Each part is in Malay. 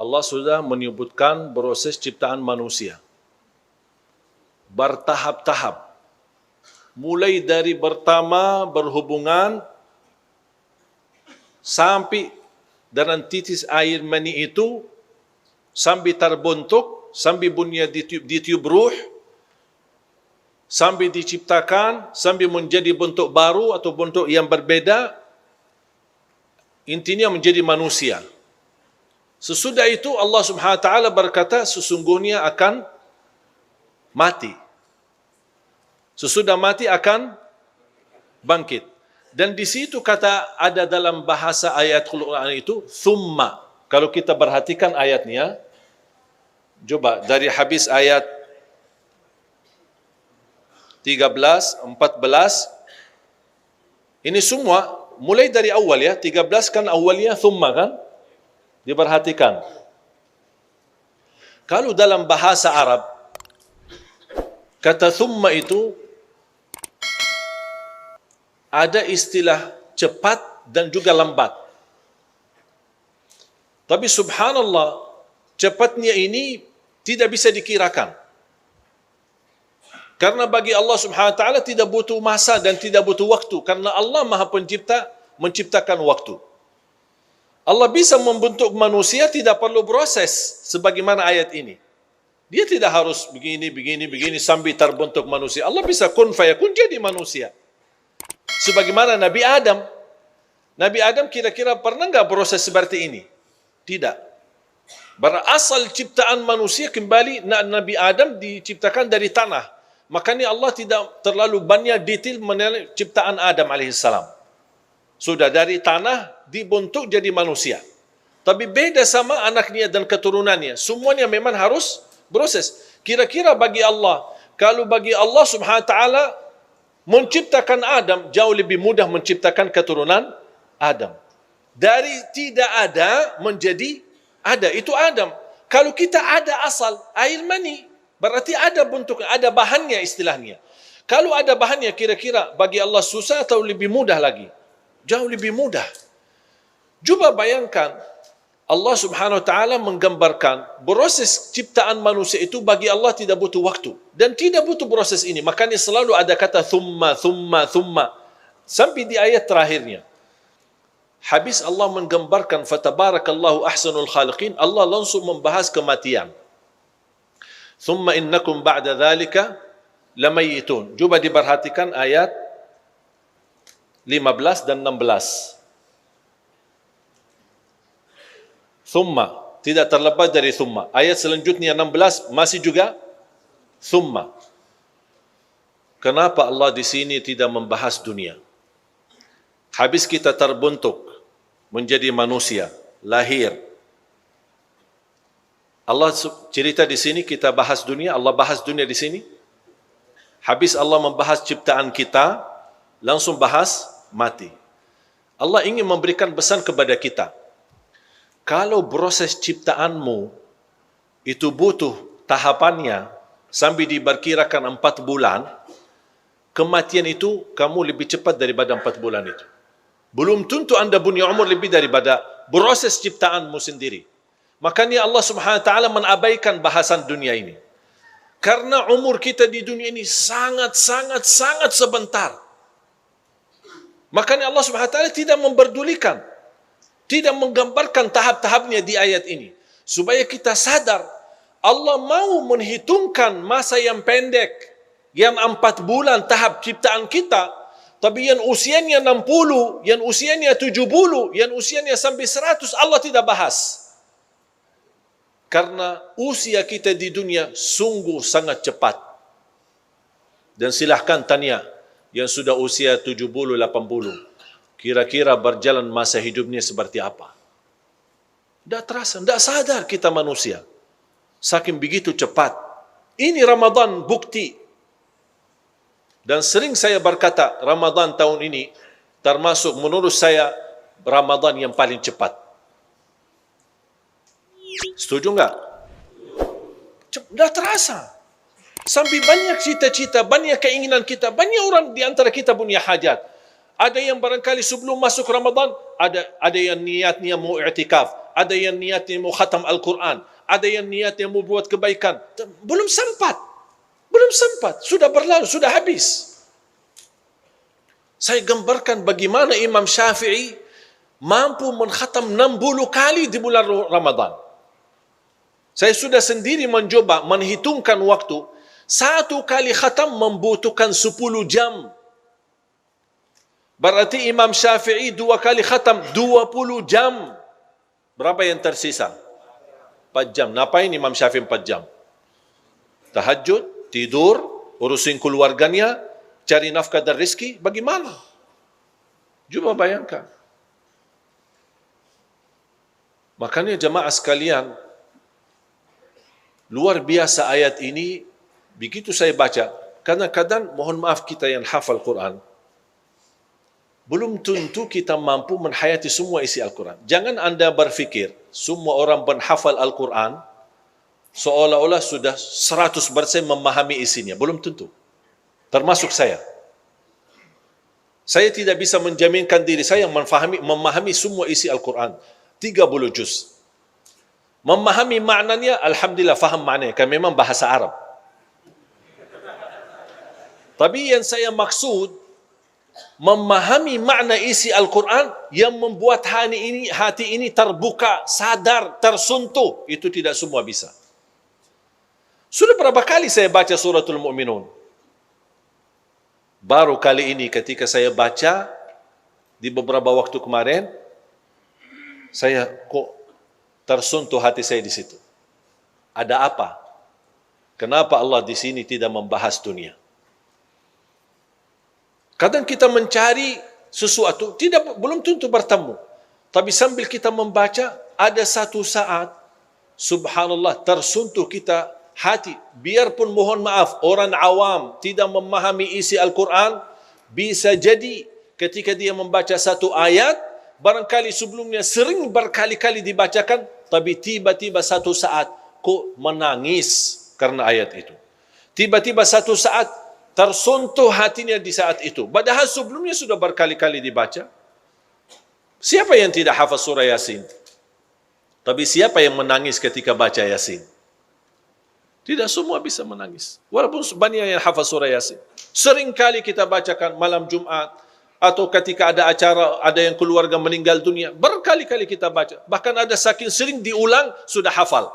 Allah sudah menyebutkan proses ciptaan manusia. Bertahap-tahap. Mulai dari pertama berhubungan sampai dalam titis air mani itu, sampai terbentuk, sampai bunyi ditiup ruh, sampai diciptakan, sampai menjadi bentuk baru atau bentuk yang berbeda, intinya menjadi manusia. Sesudah itu Allah Subhanahu wa taala berkata sesungguhnya akan mati. Sesudah mati akan bangkit. Dan di situ kata ada dalam bahasa ayat Al-Quran itu thumma. Kalau kita perhatikan ayatnya, coba dari habis ayat 13, 14, ini semua mulai dari awal ya. 13 kan awalnya thumma kan? Diperhatikan. Kalau dalam bahasa Arab kata thumma itu ada istilah cepat dan juga lambat. Tapi subhanallah, cepatnya ini tidak bisa dikirakan. Karena bagi Allah Subhanahu wa taala tidak butuh masa dan tidak butuh waktu, karena Allah Maha Pencipta menciptakan waktu. Allah bisa membentuk manusia tidak perlu proses sebagaimana ayat ini. Dia tidak harus begini sampai terbentuk manusia. Allah bisa kun fayakun jadi manusia. Sebagaimana Nabi Adam. Nabi Adam kira-kira pernah enggak proses seperti ini? Tidak. Berasal ciptaan manusia kembali Nabi Adam diciptakan dari tanah. Makanya Allah tidak terlalu banyak detail mengenai ciptaan Adam alaihissalam. Sudah dari tanah dibentuk jadi manusia. Tapi beda sama anaknya dan keturunannya. Semuanya memang harus proses. Kira-kira bagi Allah, kalau bagi Allah Subhanahu wa taala menciptakan Adam jauh lebih mudah menciptakan keturunan Adam. Dari tidak ada menjadi ada, itu Adam. Kalau kita ada asal air mani, berarti ada bentuknya, ada bahannya istilahnya. Kalau ada bahannya kira-kira bagi Allah susah atau lebih mudah lagi? Jauh lebih mudah. Coba bayangkan Allah Subhanahu wa taala menggambarkan proses ciptaan manusia itu bagi Allah tidak butuh waktu dan tidak butuh proses ini. Makanya selalu ada kata thumma sampai di ayat terakhirnya. Habis Allah menggambarkan fatabarakallahu ahsanul khaliqin, Allah langsung membahas kematian. Thumma innakum ba'da dzalika lamayitun. Coba diperhatikan ayat 15 dan 16. Thumma, tidak terlepas dari thumma. Ayat selanjutnya 16 masih juga thumma. Kenapa Allah di sini tidak membahas dunia? Habis kita terbentuk menjadi manusia, lahir. Allah cerita di sini kita bahas dunia, Allah bahas dunia di sini. Habis Allah membahas ciptaan kita, langsung bahas mati. Allah ingin memberikan pesan kepada kita. Kalau proses ciptaanmu itu butuh tahapannya sampai diperkirakan 4 bulan, kematian itu kamu lebih cepat daripada 4 bulan itu. Belum tentu anda punya umur lebih daripada proses ciptaanmu sendiri. Makanya Allah Subhanahu wa taala menabaikan bahasan dunia ini. Karena umur kita di dunia ini sangat sebentar. Makanya Allah Subhanahu wa taala tidak memperdulikan, tidak menggambarkan tahap-tahapnya di ayat ini. Supaya kita sadar, Allah mau menghitungkan masa yang pendek, yang 4 bulan tahap ciptaan kita, tapi yang usianya 60, yang usianya 70, yang usianya sampai 100, Allah tidak bahas. Karena usia kita di dunia sungguh sangat cepat. Dan silahkan tanya, yang sudah usia 70, 80, kira-kira berjalan masa hidupnya seperti apa? Tidak terasa, tidak sadar kita manusia. Saking begitu cepat. Ini Ramadan bukti. Dan sering saya berkata, Ramadan tahun ini termasuk menurut saya Ramadan yang paling cepat. Setuju enggak? Tidak terasa. Sampai banyak cita-cita, banyak keinginan kita, banyak orang di antara kita punya hajat. Ada yang barangkali sebelum masuk Ramadan, ada yang niatnya mau i'tikaf, ada yang niatnya mau khatam Al-Quran, ada yang niatnya mau buat kebaikan. Belum sempat. Belum sempat. Sudah berlalu, sudah habis. Saya gambarkan bagaimana Imam Syafi'i mampu mengkhatam 60 kali di bulan Ramadan. Saya sudah sendiri mencoba menghitungkan waktu. Satu kali khatam membutuhkan 10 jam. Berarti Imam Syafi'i 2 kali khatam 20 jam. Berapa yang tersisa? 4 jam. Ngapain Imam Syafi'i 4 jam? Tahajud, tidur, urusin keluarganya, cari nafkah dan rezeki. Bagaimana? Cuba bayangkan. Makanya jemaah sekalian, luar biasa ayat ini. Begitu saya baca, kadang-kadang mohon maaf kita yang hafal Quran, belum tentu kita mampu menghayati semua isi Al-Quran. Jangan anda berfikir semua orang penghafal Al-Quran seolah-olah sudah 100% memahami isinya. Belum tentu. Termasuk saya. Saya tidak bisa menjaminkan diri saya memahami semua isi Al-Quran. 30 juz. Memahami maknanya, alhamdulillah faham maknanya. Kan memang bahasa Arab. Tapi yang saya maksud, memahami makna isi Al-Quran yang membuat hati ini terbuka, sadar, tersentuh. Itu tidak semua bisa. Sudah berapa kali saya baca suratul Mu'minun? Baru kali ini ketika saya baca, di beberapa waktu kemarin, saya kok tersentuh hati saya di situ. Ada apa? Kenapa Allah di sini tidak membahas dunia? Kadang kita mencari sesuatu, belum tentu bertemu. Tapi sambil kita membaca, ada satu saat, subhanallah, tersentuh kita hati. Biarpun mohon maaf, orang awam tidak memahami isi Al-Quran, bisa jadi ketika dia membaca satu ayat, barangkali sebelumnya sering berkali-kali dibacakan, tapi tiba-tiba satu saat, kok menangis karena ayat itu. Tiba-tiba satu saat, tersentuh hatinya di saat itu. Padahal sebelumnya sudah berkali-kali dibaca. Siapa yang tidak hafaz surah Yasin? Tapi siapa yang menangis ketika baca Yasin? Tidak semua bisa menangis. Walaupun banyak yang hafaz surah Yasin. Sering kali kita bacakan malam Jumat, atau ketika ada acara, ada yang keluarga meninggal dunia, berkali-kali kita baca. Bahkan ada saking sering diulang, sudah hafal.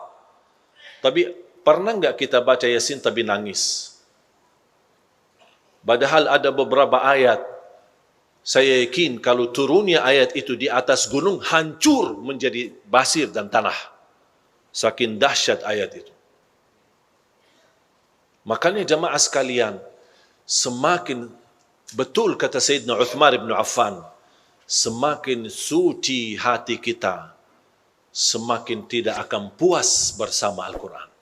Tapi pernah enggak kita baca Yasin tapi nangis? Padahal ada beberapa ayat, saya yakin kalau turunnya ayat itu di atas gunung, hancur menjadi pasir dan tanah. Saking dahsyat ayat itu. Makanya jemaah sekalian, semakin betul kata Sayyidina Uthman bin Affan, semakin suci hati kita, semakin tidak akan puas bersama Al-Quran.